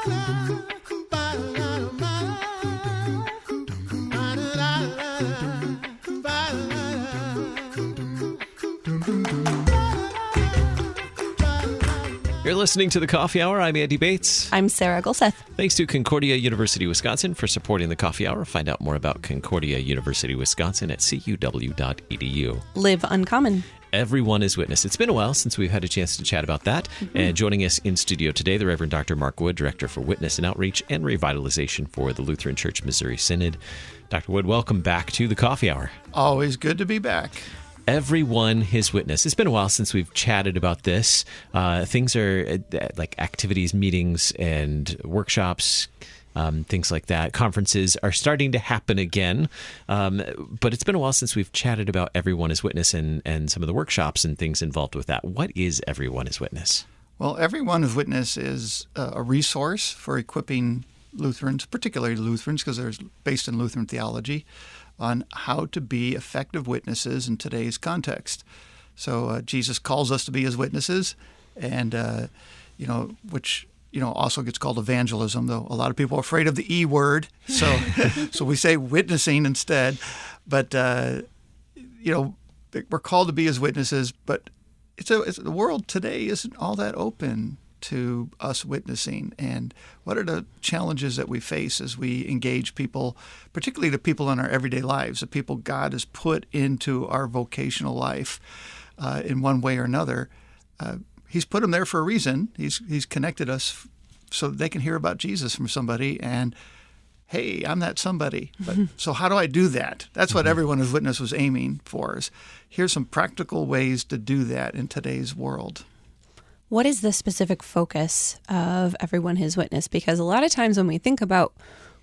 You're listening to The Coffee Hour. I'm Andy Bates. I'm Sarah Gulseth. Thanks to Concordia University, Wisconsin for supporting The Coffee Hour. Find out more about Concordia University, Wisconsin at cuw.edu. Live uncommon. Everyone is witness. It's been a while since we've had a chance to chat about that. Mm-hmm. And joining us in studio today, the Reverend Dr. Mark Wood, Director for Witness and Outreach and Revitalization for the Lutheran Church Missouri Synod. Dr. Wood, welcome back to The Coffee Hour. Always good to be back. Everyone his witness. It's been a while since we've chatted about this. Things are like activities, meetings, and workshops, things like that. Conferences are starting to happen again. But it's been a while since we've chatted about Everyone is Witness and some of the workshops and things involved with that. What is Everyone is Witness? Well, Everyone is Witness is a resource for equipping Lutherans, particularly Lutherans, because they're based in Lutheran theology, on how to be effective witnesses in today's context. So Jesus calls us to be his witnesses, and which also gets called evangelism, though a lot of people are afraid of the E word, so so we say witnessing instead. But we're called to be his witnesses, but the world today isn't all that open to us witnessing. And what are the challenges that we face as we engage people, particularly the people in our everyday lives, the people God has put into our vocational life in one way or another? He's put them there for a reason. He's connected us so that they can hear about Jesus from somebody, and hey, I'm that somebody. But so how do I do that? That's what Everyone is Witness was aiming for. Here's some practical ways to do that in today's world. What is the specific focus of Everyone His Witness? Because a lot of times when we think about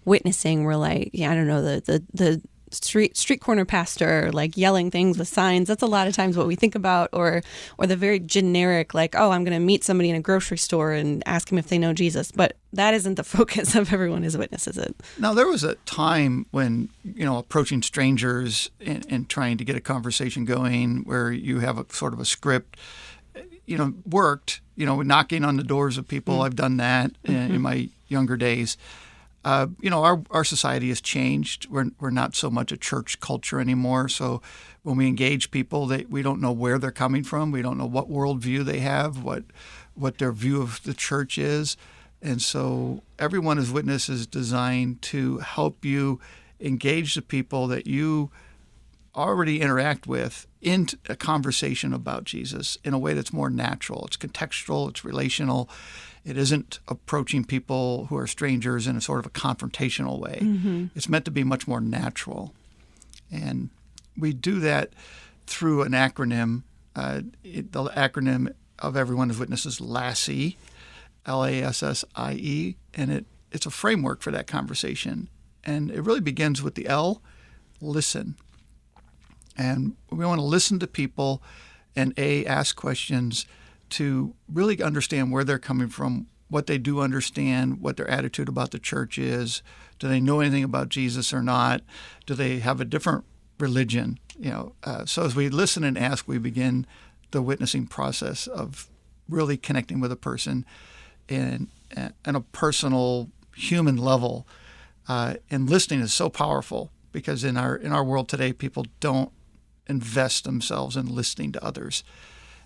witnessing, we're like, the street corner pastor, like yelling things with signs. That's a lot of times what we think about, or the very generic, like, oh, I'm going to meet somebody in a grocery store and ask them if they know Jesus. But that isn't the focus of Everyone His Witness, is it? Now, there was a time when, approaching strangers and trying to get a conversation going where you have a sort of a script, worked, knocking on the doors of people. Mm-hmm. I've done that in my younger days. Our society has changed. We're not so much a church culture anymore. So when we engage people, we don't know where they're coming from. We don't know what worldview they have, what their view of the church is. And so Everyone is Witness is designed to help you engage the people that you already interact with in a conversation about Jesus in a way that's more natural. It's contextual, it's relational. It isn't approaching people who are strangers in a sort of a confrontational way. Mm-hmm. It's meant to be much more natural. And we do that through an acronym. The acronym of Everyone is Witness is LASSIE, LASSIE, and it's a framework for that conversation. And it really begins with the L, listen. And we want to listen to people and ask questions to really understand where they're coming from, what they do understand, what their attitude about the church is. Do they know anything about Jesus or not? Do they have a different religion? So as we listen and ask, we begin the witnessing process of really connecting with a person in a personal, human level. And listening is so powerful because in our world today, people don't invest themselves in listening to others.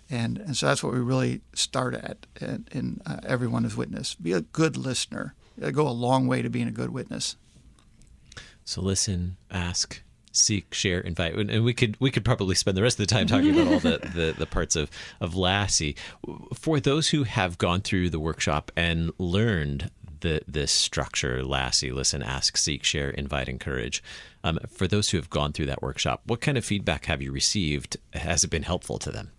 And so that's what we really start at in Everyone is Witness. Be a good listener. It'll go a long way to being a good witness. So listen, ask, seek, share, invite. And we could probably spend the rest of the time talking about all the parts of LASSIE. For those who have gone through the workshop and learned this structure, LASSIE, listen, ask, seek, share, invite, encourage. For those who have gone through that workshop, what kind of feedback have you received? Has it been helpful to them?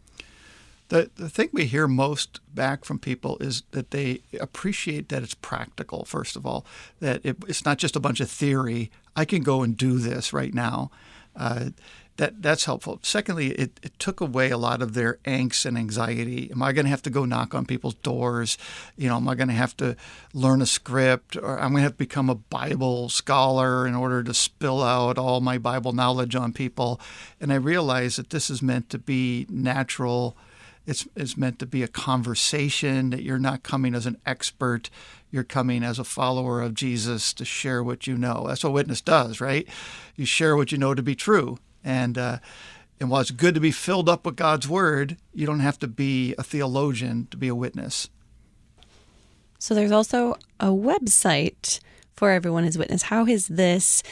The thing we hear most back from people is that they appreciate that it's practical, first of all, that it's not just a bunch of theory. I can go and do this right now. That's helpful. Secondly, it took away a lot of their angst and anxiety. Am I going to have to go knock on people's doors? Am I going to have to learn a script? Or I'm going to have to become a Bible scholar in order to spill out all my Bible knowledge on people? And I realized that this is meant to be natural It's meant to be a conversation, that you're not coming as an expert. You're coming as a follower of Jesus to share what you know. That's what witness does, right? You share what you know to be true. And while it's good to be filled up with God's word, you don't have to be a theologian to be a witness. So there's also a website for Everyone is Witness. How is this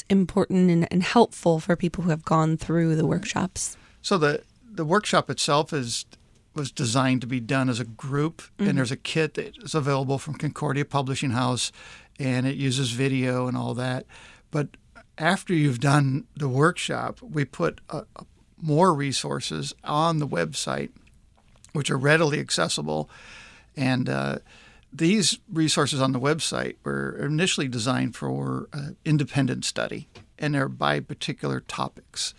important and helpful for people who have gone through the workshops? So the workshop itself was designed to be done as a group, and there's a kit that is available from Concordia Publishing House, and it uses video and all that. But after you've done the workshop, we put more resources on the website, which are readily accessible. And these resources on the website were initially designed for independent study, and they're by particular topics.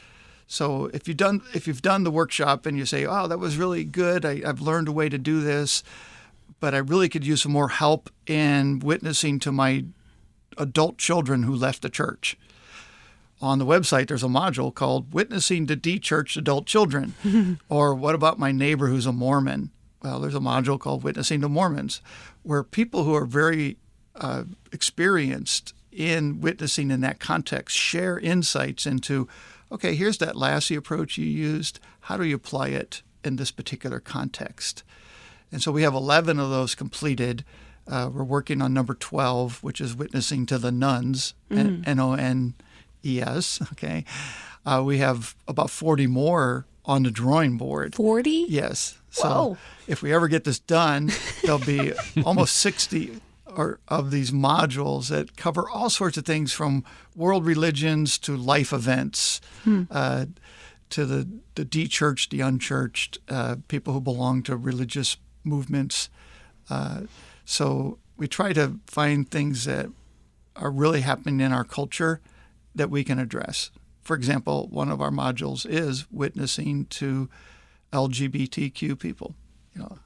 So if you've done the workshop and you say, "Oh, that was really good. I've learned a way to do this, but I really could use some more help in witnessing to my adult children who left the church." On the website, there's a module called Witnessing to De-Churched Adult Children. Or what about my neighbor who's a Mormon? Well, there's a module called Witnessing to Mormons, where people who are very experienced in witnessing in that context share insights into, okay, here's that Lassie approach you used. How do you apply it in this particular context? And so we have 11 of those completed. We're working on number 12, which is Witnessing to the Nuns, N-O-N-E-S. Okay. We have about 40 more on the drawing board. 40? Yes. So Whoa. If we ever get this done, there'll be almost 60 of these modules that cover all sorts of things, from world religions to life events, to the de-churched, the unchurched, people who belong to religious movements. So we try to find things that are really happening in our culture that we can address. For example, one of our modules is witnessing to LGBTQ people.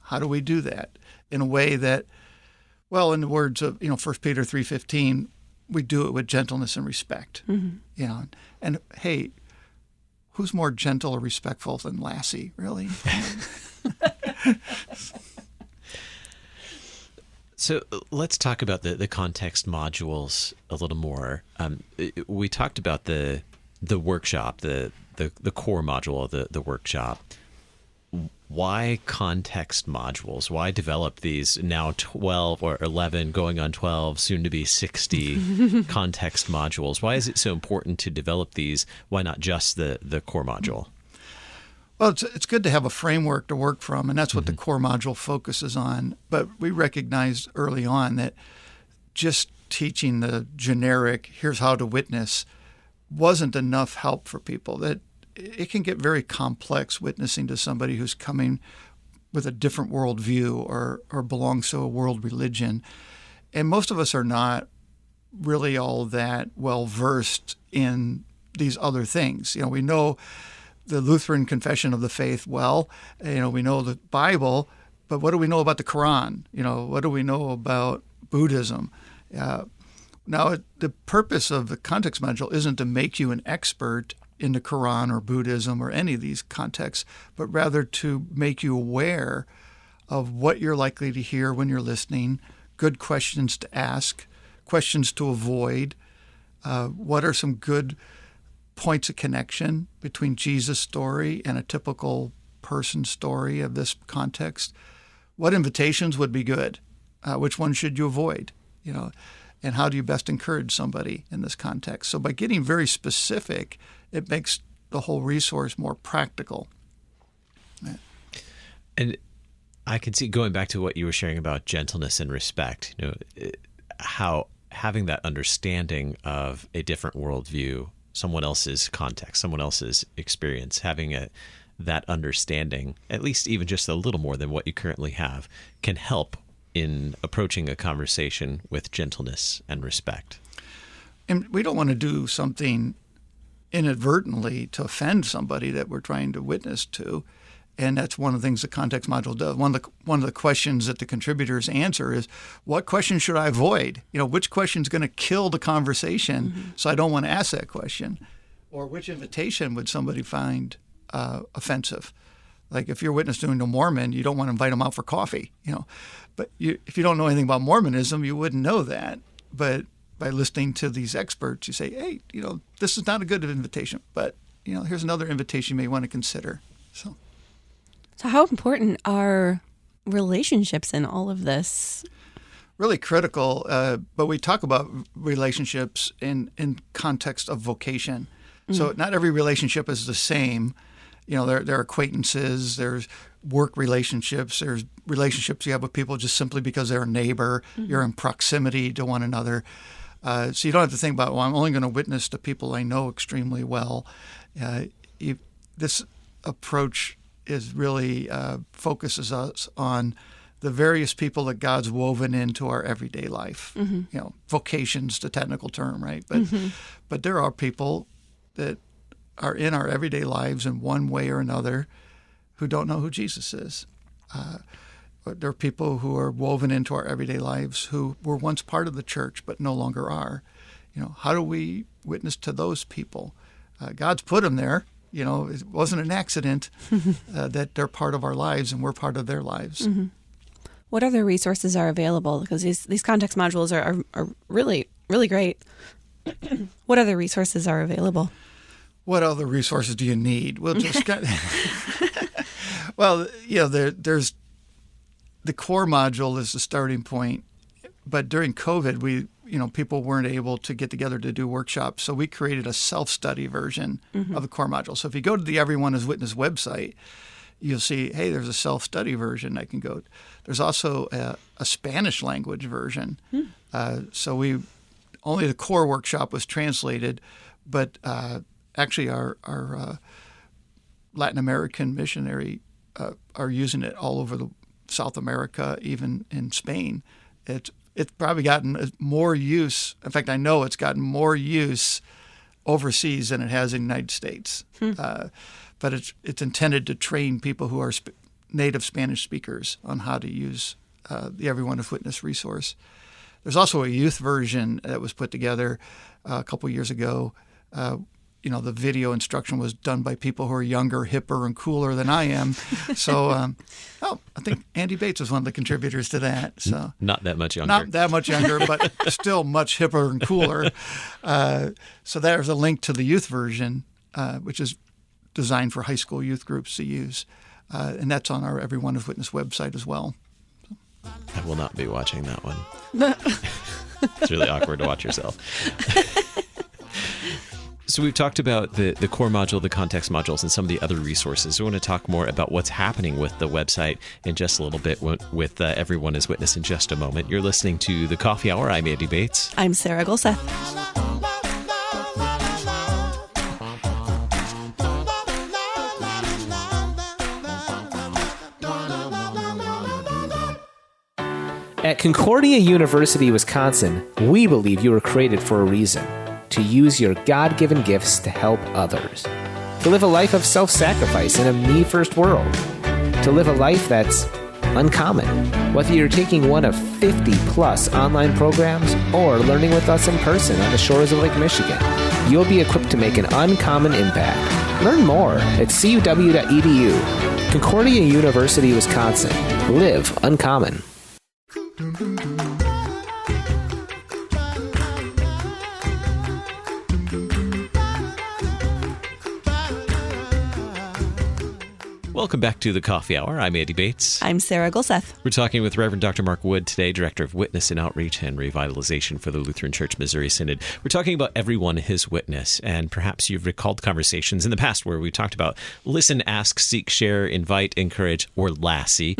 How do we do that in a way that, well, in the words of 1 Peter 3:15, we do it with gentleness and respect. Mm-hmm. And hey, who's more gentle or respectful than Lassie, really? So let's talk about the context modules a little more. We talked about the workshop, the core module of the workshop. Why context modules? Why develop these now 12 or 11, going on 12, soon to be 60 context modules? Why is it so important to develop these? Why not just the core module? Well, it's good to have a framework to work from, and that's what the core module focuses on. But we recognized early on that just teaching the generic, here's how to witness, wasn't enough help for people. That it can get very complex witnessing to somebody who's coming with a different worldview or belongs to a world religion. And most of us are not really all that well versed in these other things. We know the Lutheran Confession of the Faith well. We know the Bible, but what do we know about the Quran? What do we know about Buddhism? Now, the purpose of the context module isn't to make you an expert in the Quran or Buddhism or any of these contexts, but rather to make you aware of what you're likely to hear when you're listening, good questions to ask, questions to avoid, what are some good points of connection between Jesus' story and a typical person story of this context, what invitations would be good, which ones should you avoid, and how do you best encourage somebody in this context. So by getting very specific, it makes the whole resource more practical. And I can see, going back to what you were sharing about gentleness and respect, how having that understanding of a different worldview, someone else's context, someone else's experience, having that understanding, at least even just a little more than what you currently have, can help in approaching a conversation with gentleness and respect. And we don't want to do something inadvertently to offend somebody that we're trying to witness to. And that's one of the things the context module does. One of the questions that the contributors answer is, what question should I avoid? Which question is going to kill the conversation, so I don't want to ask that question? Or which invitation would somebody find offensive? Like if you're witnessing to a Mormon, you don't want to invite them out for coffee, But if you don't know anything about Mormonism, you wouldn't know that. But by listening to these experts, you say, hey, this is not a good invitation, but, here's another invitation you may want to consider. So how important are relationships in all of this? Really critical, but we talk about relationships in context of vocation. So not every relationship is the same. There are acquaintances, there's work relationships, there's relationships you have with people just simply because they're a neighbor, you're in proximity to one another. So you don't have to think about, I'm only going to witness to people I know extremely well. This approach is really focuses us on the various people that God's woven into our everyday life. Vocation's the technical term, right? But there are people that are in our everyday lives in one way or another who don't know who Jesus is. There are people who are woven into our everyday lives who were once part of the church but no longer are. How do we witness to those people? God's put them there. It wasn't an accident that they're part of our lives and we're part of their lives. What other resources are available? Because these context modules are really, really great. What other resources are available? What other resources do you need? We'll just there's the core module is the starting point, but during COVID, people weren't able to get together to do workshops, so we created a self-study version of the core module. So if you go to the Everyone is Witness website, you'll see, hey, there's a self-study version I can go. There's also a Spanish language version. So only the core workshop was translated, but actually our Latin American missionary are using it all over South America, even in Spain. It's probably gotten more use. In fact, I know it's gotten more use overseas than it has in the United States. But it's intended to train people who are native Spanish speakers on how to use the Everyone is Witness resource. There's also a youth version that was put together a couple years ago. The video instruction was done by people who are younger, hipper, and cooler than I am. So, I think Andy Bates was one of the contributors to that. So not that much younger. Not that much younger, but still much hipper and cooler. So there's a link to the youth version, which is designed for high school youth groups to use. And that's on our Everyone is Witness website as well. I will not be watching that one. It's really awkward to watch yourself. So we've talked about the core module, the context modules, and some of the other resources. We want to talk more about what's happening with the website in just a little bit with Everyone is Witness in just a moment. You're listening to The Coffee Hour. I'm Andy Bates. I'm Sarah Gulseth. At Concordia University, Wisconsin, we believe you were created for a reason: to use your God-given gifts to help others, to live a life of self-sacrifice in a me-first world, to live a life that's uncommon. Whether you're taking one of 50-plus online programs or learning with us in person on the shores of Lake Michigan, you'll be equipped to make an uncommon impact. Learn more at cuw.edu. Concordia University, Wisconsin. Live uncommon. Welcome back to The Coffee Hour. I'm Andy Bates. I'm Sarah Gulseth. We're talking with Reverend Dr. Mark Wood today, Director of Witness and Outreach and Revitalization for the Lutheran Church Missouri Synod. We're talking about Everyone His Witness, and perhaps you've recalled conversations in the past where we talked about listen, ask, seek, share, invite, encourage, or Lassie.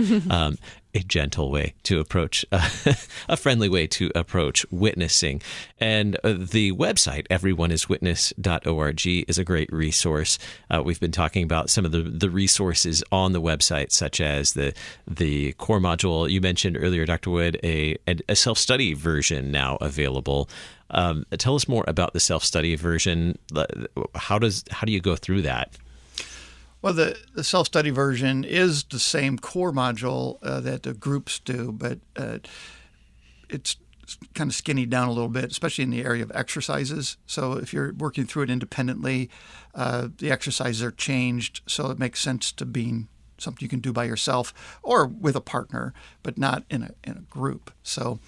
A gentle way to approach, a friendly way to approach witnessing. And the website, everyoneiswitness.org, is a great resource. We've been talking about some of the resources on the website, such as the core module. You mentioned earlier, Dr. Wood, a self-study version now available. Tell us more about the self-study version. How do you go through that? Well, the self-study version is the same core module that the groups do, but it's kind of skinny down a little bit, especially in the area of exercises. So if you're working through it independently, the exercises are changed, so it makes sense to being something you can do by yourself or with a partner, but not in a group. So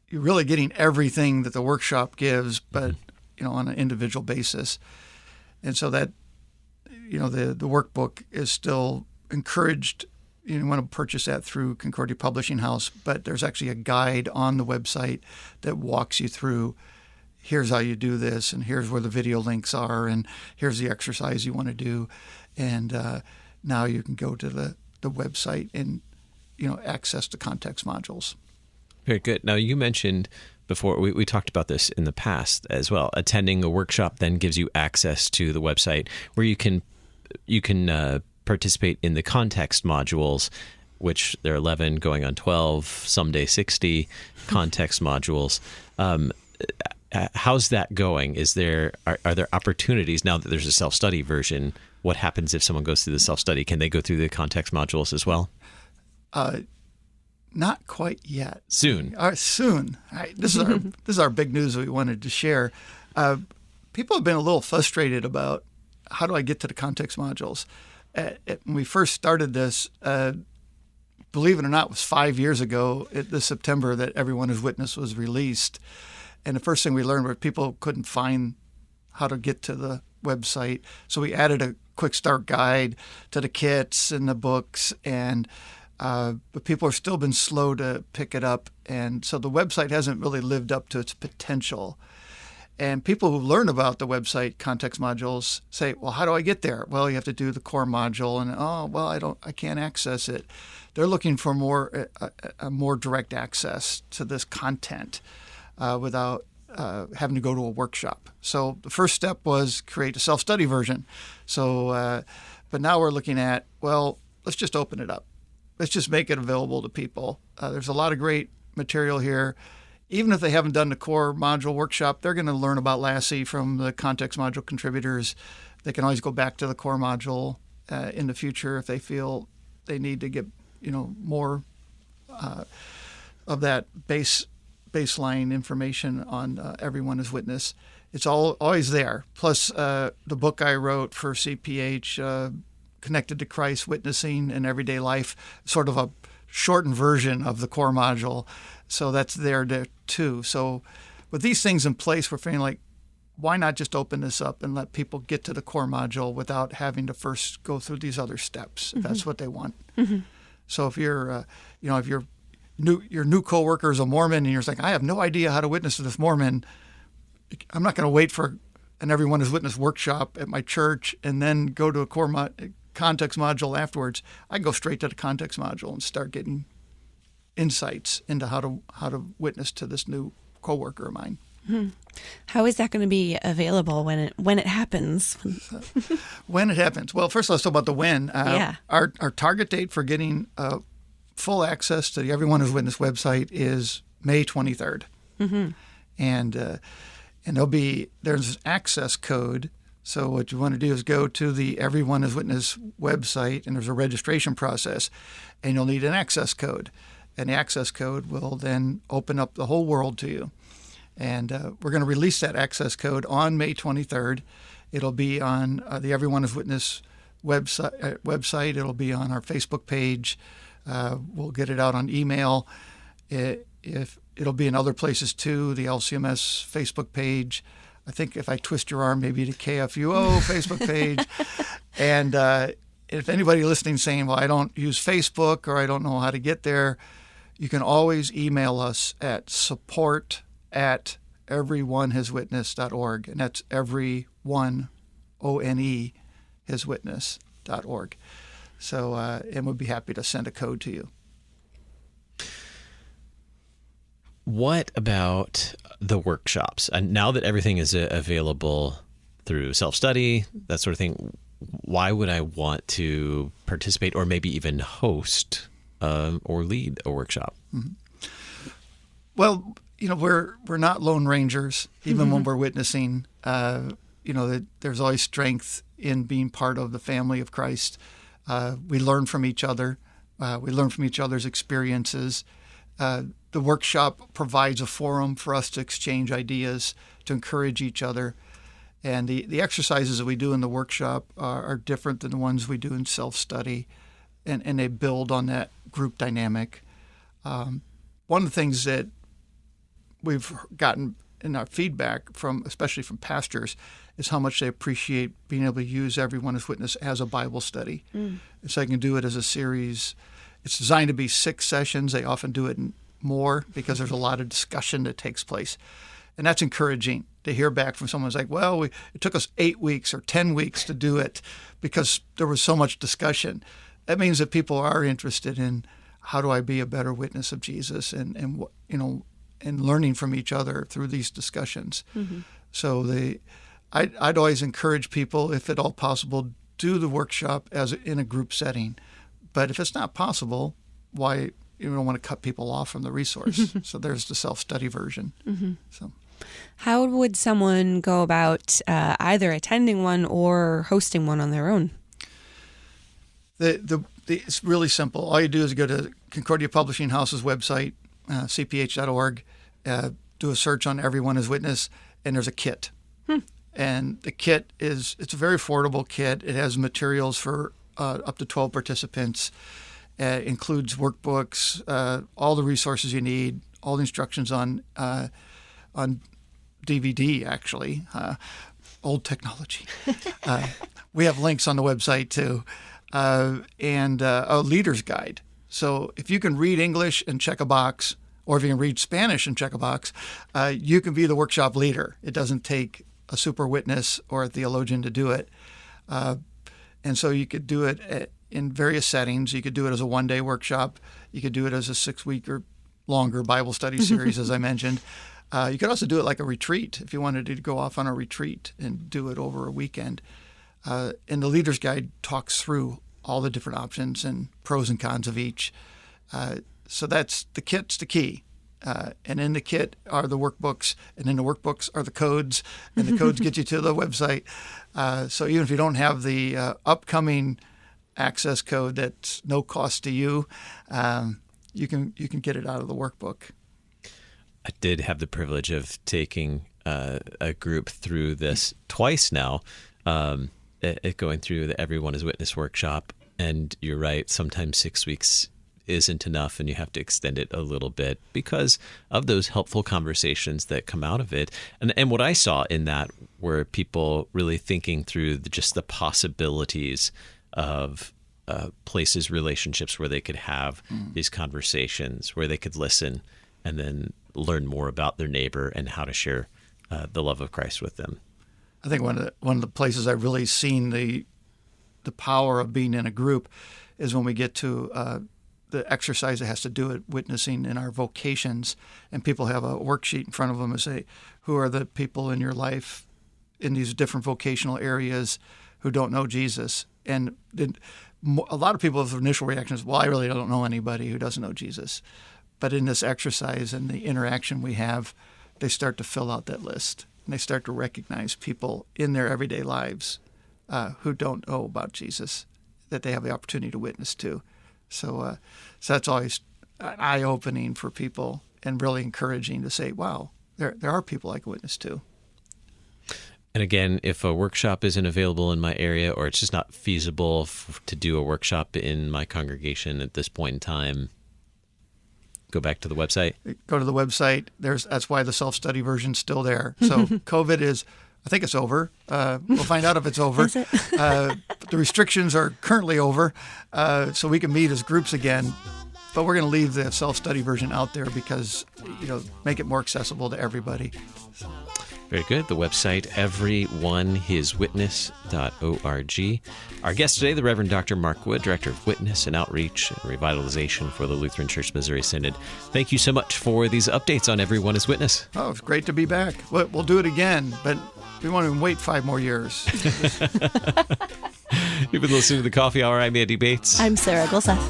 you're really getting everything that the workshop gives, but on an individual basis. And so that the workbook is still encouraged. You want to purchase that through Concordia Publishing House, but there's actually a guide on the website that walks you through, here's how you do this, and here's where the video links are, and here's the exercise you want to do. And now you can go to the website and access the context modules. Very good. Now, you mentioned before, we talked about this in the past as well. Attending a workshop then gives you access to the website where you can participate in the context modules, which there are 11 going on 12, someday 60 context modules. How's that going? Are there opportunities now that there's a self-study version? What happens if someone goes through the self-study? Can they go through the context modules as well? Not quite yet. Soon. Soon. This is our big news that we wanted to share. People have been a little frustrated about how do I get to the context modules. When we first started this, believe it or not, it was 5 years ago, this September, that Everyone Is Witness was released. And the first thing we learned was people couldn't find how to get to the website. So we added a quick start guide to the kits and the books, but people have still been slow to pick it up. And so the website hasn't really lived up to its potential. And people who learn about the website context modules say, well, how do I get there? Well, you have to do the core module, and I can't access it. They're looking for a more direct access to this content without having to go to a workshop. So the first step was create a self-study version. So, but now we're looking at, let's just open it up. Let's just make it available to people. There's a lot of great material here. Even if they haven't done the core module workshop, they're going to learn about Lassie from the context module contributors. They can always go back to the core module in the future if they feel they need to get more of that baseline information on Everyone Is Witness. It's always there. Plus the book I wrote for CPH, Connected to Christ, Witnessing in Everyday Life, sort of a shortened version of the core module. So that's there too. So with these things in place, we're feeling like, why not just open this up and let people get to the core module without having to first go through these other steps, if that's what they want. Mm-hmm. So if you're, if your new coworker is a Mormon and you're like, I have no idea how to witness to this Mormon, I'm not going to wait for an Everyone Is Witness workshop at my church and then go to a core context module afterwards. I go straight to the context module and start getting insights into how to witness to this new coworker of mine. Mm-hmm. How is that going to be available when it happens? When it happens. Well, first let's talk about the when. Our target date for getting full access to the Everyone Is Witness website is May 23rd. Mm-hmm. And there's an access code. So what you want to do is go to the Everyone Is Witness website, and there's a registration process, and you'll need an access code. And the access code will then open up the whole world to you. And we're going to release that access code on May 23rd. It'll be on the Everyone Is Witness website. It'll be on our Facebook page. We'll get it out on email. It'll be in other places too, the LCMS Facebook page. I think if I twist your arm, maybe the KFUO Facebook page. And if anybody listening saying, well, I don't use Facebook or I don't know how to get there, you can always email us at support@everyonehiswitness.org. And that's everyone, O-N-E, hiswitness.org. So, and we'll be happy to send a code to you. What about the workshops? And now that everything is available through self-study, that sort of thing, why would I want to participate or maybe even host or lead a workshop? Mm-hmm. Well, we're not lone rangers, even when we're witnessing. There's always strength in being part of the family of Christ. We learn from each other. We learn from each other's experiences. The workshop provides a forum for us to exchange ideas, to encourage each other. And the exercises that we do in the workshop are different than the ones we do in self-study, and they build on that group dynamic. One of the things that we've gotten in our feedback from, especially from pastors, is how much they appreciate being able to use Everyone as Witness as a Bible study. So they can do it as a series. It's designed to be 6 sessions. They often do it in more because there's a lot of discussion that takes place. And that's encouraging to hear back from someone who's like, well, it took us 8 weeks or 10 weeks to do it because there was so much discussion. That means that people are interested in how do I be a better witness of Jesus and learning from each other through these discussions. So I'd always encourage people, if at all possible, do the workshop as in a group setting. But if it's not possible, why you don't want to cut people off from the resource? So there's the self-study version. So. How would someone go about either attending one or hosting one on their own? It's really simple. All you do is go to Concordia Publishing House's website, cph.org, do a search on Everyone as Witness, and there's a kit. And the kit it's a very affordable kit. It has materials for up to 12 participants. It includes workbooks, all the resources you need, all the instructions on DVD, actually, old technology. We have links on the website, too, and a leader's guide. So if you can read English and check a box, or if you can read Spanish and check a box, you can be the workshop leader. It doesn't take a super witness or a theologian to do it. And so you could do it in various settings. You could do it as a one-day workshop. You could do it as a 6-week or longer Bible study series, as I mentioned. You could also do it like a retreat if you wanted to go off on a retreat and do it over a weekend. And the Leader's Guide talks through all the different options and pros and cons of each. So that's the kit's the key. And in the kit are the workbooks, and in the workbooks are the codes, and the codes get you to the website. So even if you don't have the upcoming access code that's no cost to you, you can get it out of the workbook. I did have the privilege of taking a group through this twice now, going through the Everyone as Witness workshop. And you're right, sometimes 6 weeks isn't enough, and you have to extend it a little bit because of those helpful conversations that come out of it. And what I saw in that were people really thinking through just the possibilities of places, relationships where they could have these conversations, where they could listen and then learn more about their neighbor and how to share the love of Christ with them. I think one of the places I've really seen the power of being in a group is when we get to the exercise that has to do with witnessing in our vocations, and people have a worksheet in front of them and say, who are the people in your life in these different vocational areas who don't know Jesus? And a lot of people's initial reaction is, well, I really don't know anybody who doesn't know Jesus. But in this exercise and the interaction we have, they start to fill out that list, and they start to recognize people in their everyday lives who don't know about Jesus, that they have the opportunity to witness to. So that's always eye-opening for people and really encouraging to say, wow, there are people I can witness to. And again, if a workshop isn't available in my area, or it's just not feasible to do a workshop in my congregation at this point in time, go back to the website. Go to the website. That's why the self-study version's still there. So COVID is, I think it's over. We'll find out if it's over. Is it? The restrictions are currently over, so we can meet as groups again. But we're going to leave the self-study version out there because, make it more accessible to everybody. Very good. The website, everyonehiswitness.org. Our guest today, the Reverend Dr. Mark Wood, Director of Witness and Outreach and Revitalization for the Lutheran Church Missouri Synod. Thank you so much for these updates on Everyone as Witness. Oh, it's great to be back. We'll do it again, but we won't even wait 5 more years. You've been listening to The Coffee Hour. I'm Andy Bates. I'm Sarah Gulseth.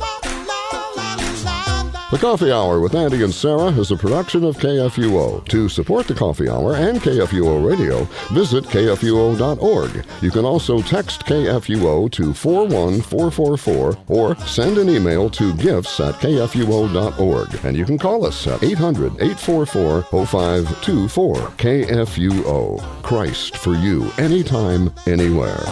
The Coffee Hour with Andy and Sarah is a production of KFUO. To support the Coffee Hour and KFUO Radio, visit KFUO.org. You can also text KFUO to 41444 or send an email to gifts@kfuo.org. And you can call us at 800-844-0524. KFUO. Christ for you, anytime, anywhere.